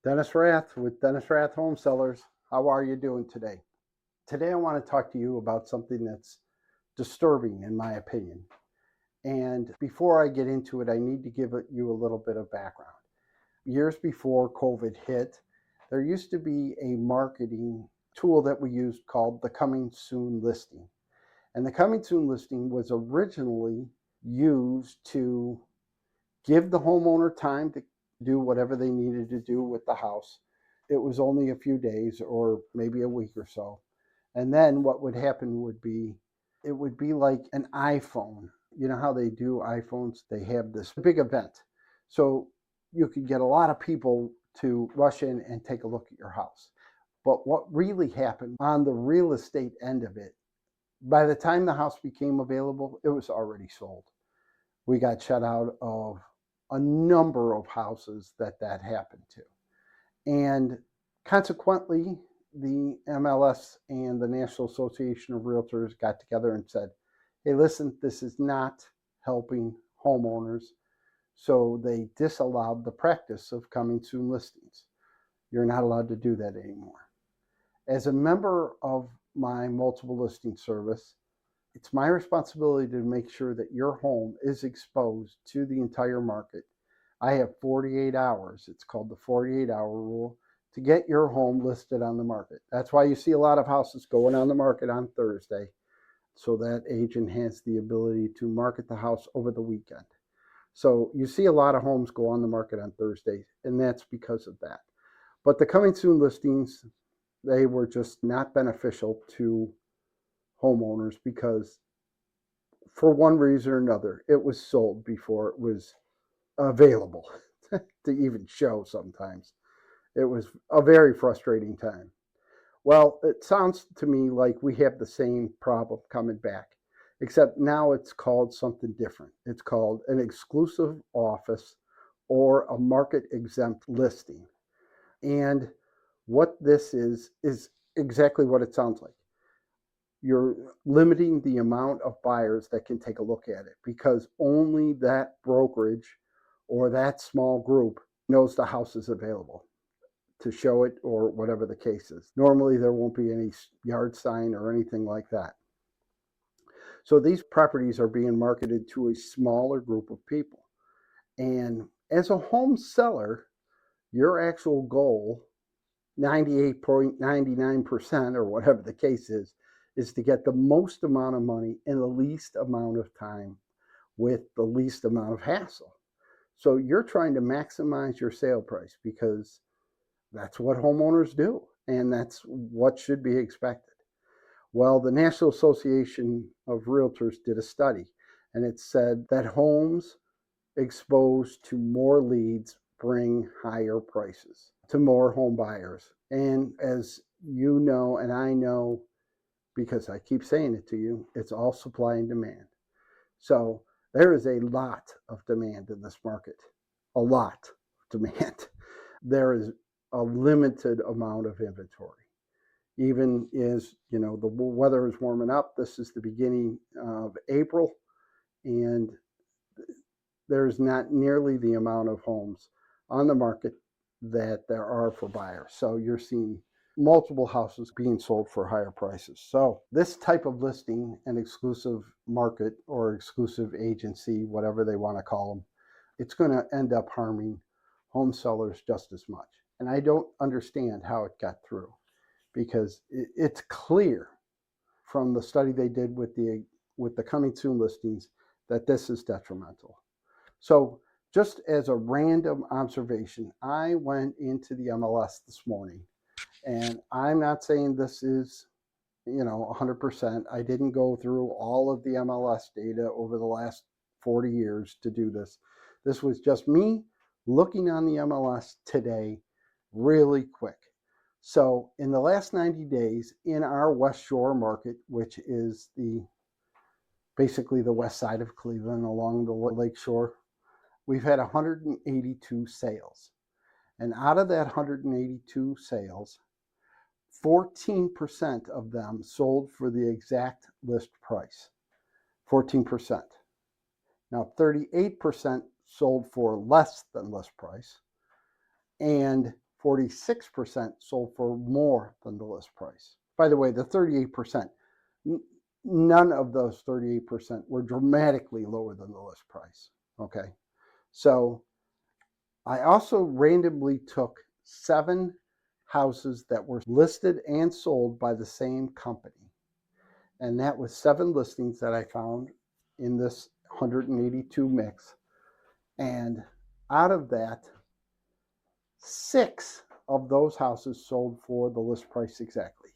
Dennis Rath with Dennis Rath Home Sellers. How are you doing today? Today I want to talk to you about something that's disturbing in my opinion. And before I get into it, I need to give you a little bit of background. Years before COVID hit, there used to be a marketing tool that we used called the Coming Soon listing. And the Coming Soon listing was originally used to give the homeowner time to do whatever they needed to do with the house. It was only a few days or maybe a week or so. And then what would happen would be it would be like an iPhone. You know how they do iPhones? They have this big event. So you could get a lot of people to rush in and take a look at your house. But what really happened on the real estate end of it, by the time the house became available, it was already sold. We got shut out of a number of houses that happened to. And consequently, the MLS and the National Association of Realtors got together and said, hey, listen, this is not helping homeowners. So they disallowed the practice of coming soon listings. You're not allowed to do that anymore. As a member of my multiple listing service, it's my responsibility to make sure that your home is exposed to the entire market. I have 48 hours. It's called the 48-hour rule to get your home listed on the market. That's why you see a lot of houses going on the market on Thursday, so that agent has the ability to market the house over the weekend. So you see a lot of homes go on the market on Thursday, and that's because of that. But the coming soon listings, they were just not beneficial to homeowners because for one reason or another, it was sold before it was available to even show sometimes. It was a very frustrating time. Well, it sounds to me like we have the same problem coming back, except now it's called something different. It's called an exclusive office or a market exempt listing. And what this is exactly what it sounds like. You're limiting the amount of buyers that can take a look at it because only that brokerage or that small group knows the house is available to show it or whatever the case is. Normally there won't be any yard sign or anything like that. So these properties are being marketed to a smaller group of people. And as a home seller, your actual goal, 98.99% or whatever the case is to get the most amount of money in the least amount of time with the least amount of hassle. So you're trying to maximize your sale price because that's what homeowners do, and that's what should be expected. Well, the National Association of Realtors did a study, and it said that homes exposed to more leads bring higher prices to more home buyers. And as you know, and I know because I keep saying it to you, it's all supply and demand. So there is a lot of demand in this market, a lot of demand. There is a limited amount of inventory. Even as the weather is warming up, this is the beginning of April, and there's not nearly the amount of homes on the market that there are for buyers. So you're seeing multiple houses being sold for higher prices. So this type of listing, an exclusive market or exclusive agency, whatever they want to call them, it's going to end up harming home sellers just as much. And I don't understand how it got through because it's clear from the study they did with the coming soon listings that this is detrimental. So just as a random observation, I went into the MLS this morning, and I'm not saying this is 100%. I didn't go through all of the MLS data over the last 40 years to do this. This was just me looking on the MLS today really quick. So in the last 90 days in our West Shore market, which is basically the west side of Cleveland along the lake shore, we've had 182 sales. And out of that 182 sales, 14% of them sold for the exact list price. 14%. Now, 38% sold for less than list price, and 46% sold for more than the list price. By the way, the 38%, none of those 38% were dramatically lower than the list price. Okay. So I also randomly took 7 houses that were listed and sold by the same company. And that was 7 listings that I found in this 182 mix. And out of that, 6 of those houses sold for the list price exactly.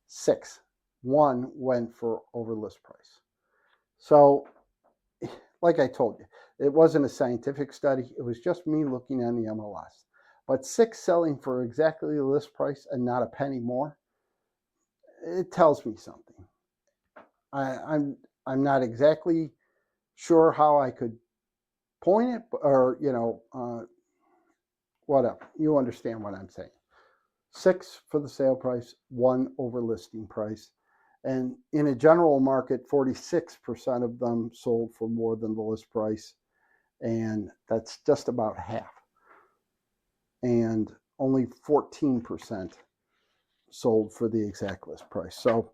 6. 1 went for over list price. So, like I told you, it wasn't a scientific study. It was just me looking on the MLS. But 6 selling for exactly the list price and not a penny more, it tells me something. I'm not exactly sure how I could point it, or whatever. You understand what I'm saying. 6 for the sale price, 1 over listing price. And in a general market, 46% of them sold for more than the list price. And that's just about half. And only 14% sold for the exact list price. So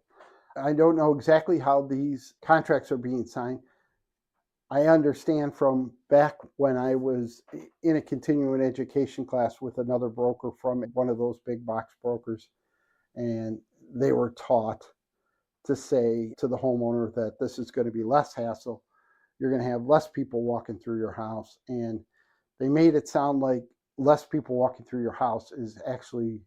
I don't know exactly how these contracts are being signed. I understand from back when I was in a continuing education class with another broker from one of those big box brokers, and they were taught to say to the homeowner that this is going to be less hassle. You're going to have less people walking through your house. And they made it sound like less people walking through your house is actually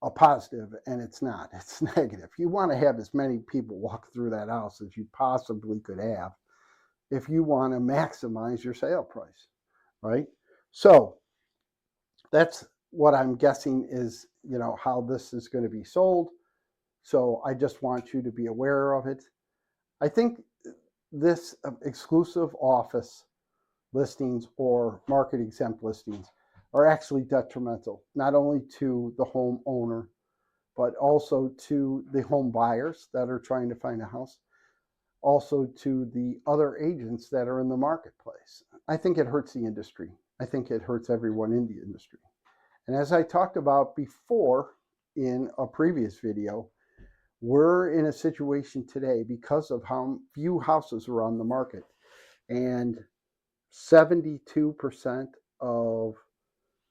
a positive, and it's not. It's negative. You want to have as many people walk through that house as you possibly could have if you want to maximize your sale price, right? So that's what I'm guessing is, how this is going to be sold. So I just want you to be aware of it. I think this exclusive office listings or market exempt listings are actually detrimental, not only to the homeowner, but also to the home buyers that are trying to find a house, also to the other agents that are in the marketplace. I think it hurts the industry. I think it hurts everyone in the industry. And as I talked about before in a previous video, we're in a situation today because of how few houses are on the market. And 72% of,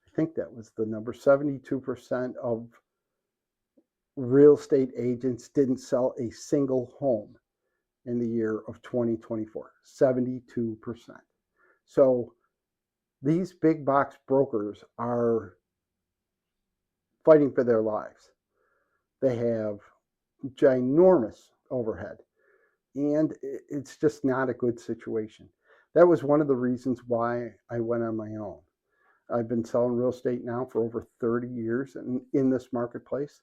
I think that was the number, 72% of real estate agents didn't sell a single home in the year of 2024, 72%. So these big box brokers are fighting for their lives. They have ginormous overhead, and it's just not a good situation. That was one of the reasons why I went on my own. I've been selling real estate now for over 30 years in this marketplace.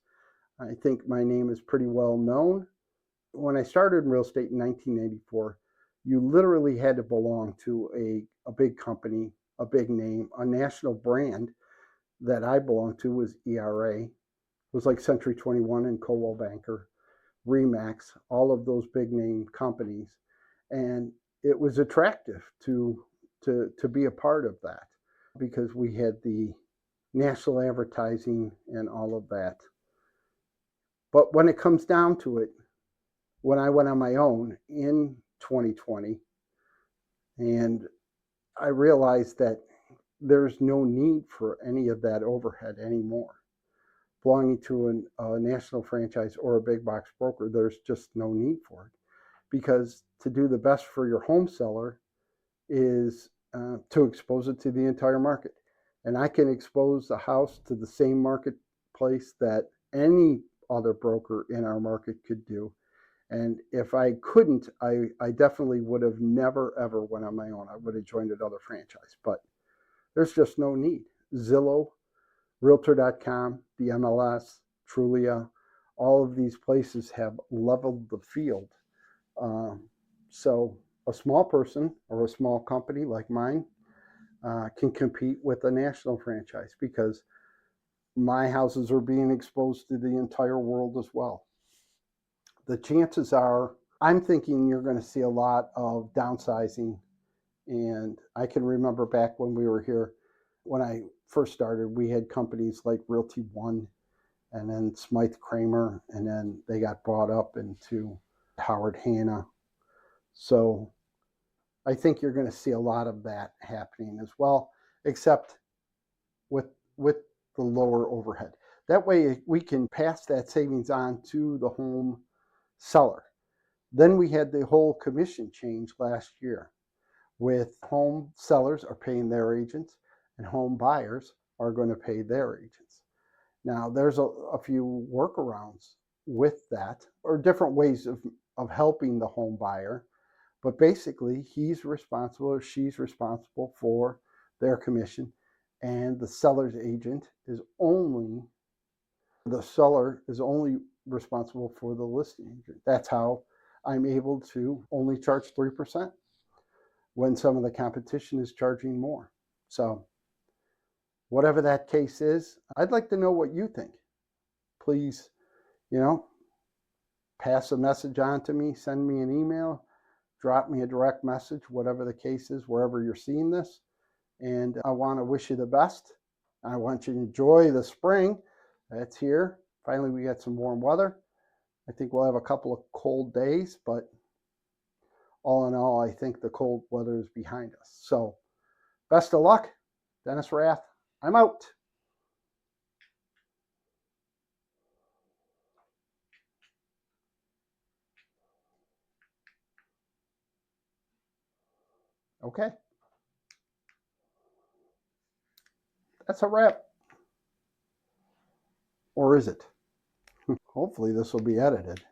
I think my name is pretty well known. When I started in real estate in 1984, you literally had to belong to a big company, a big name, a national brand. That I belonged to was ERA. It was like Century 21 and Coldwell Banker, Remax, all of those big name companies. And it was attractive to be a part of that because we had the national advertising and all of that. But when it comes down to it, when I went on my own in 2020, and I realized that there's no need for any of that overhead anymore. Belonging to a national franchise or a big box broker, there's just no need for it. Because to do the best for your home seller is to expose it to the entire market. And I can expose the house to the same marketplace that any other broker in our market could do. And if I couldn't, I definitely would have never, ever went on my own. I would have joined another franchise. But there's just no need. Zillow, Realtor.com, the MLS, Trulia, all of these places have leveled the field. So a small person or a small company like mine can compete with a national franchise because my houses are being exposed to the entire world as well. The chances are, I'm thinking you're going to see a lot of downsizing. And I can remember back when we were here, when I first started, we had companies like Realty One and then Smythe Kramer, and then they got brought up into Howard Hanna. So I think you're going to see a lot of that happening as well, except with the lower overhead. That way we can pass that savings on to the home seller. Then we had the whole commission change last year, with home sellers are paying their agents and home buyers are going to pay their agents. Now, there's a few workarounds with that, or different ways of helping the home buyer, but basically he's responsible or she's responsible for their commission, and the seller's agent is only, the seller is only responsible for the listing agent. That's how I'm able to only charge 3% when some of the competition is charging more. So whatever that case is, I'd like to know what you think. Please, pass a message on to me, send me an email, drop me a direct message, whatever the case is, wherever you're seeing this. And I want to wish you the best. I want you to enjoy the spring that's here. Finally, we got some warm weather. I think we'll have a couple of cold days, but all in all, I think the cold weather is behind us. So best of luck. Dennis Rath, I'm out. Okay. That's a wrap. Or is it? Hopefully this will be edited.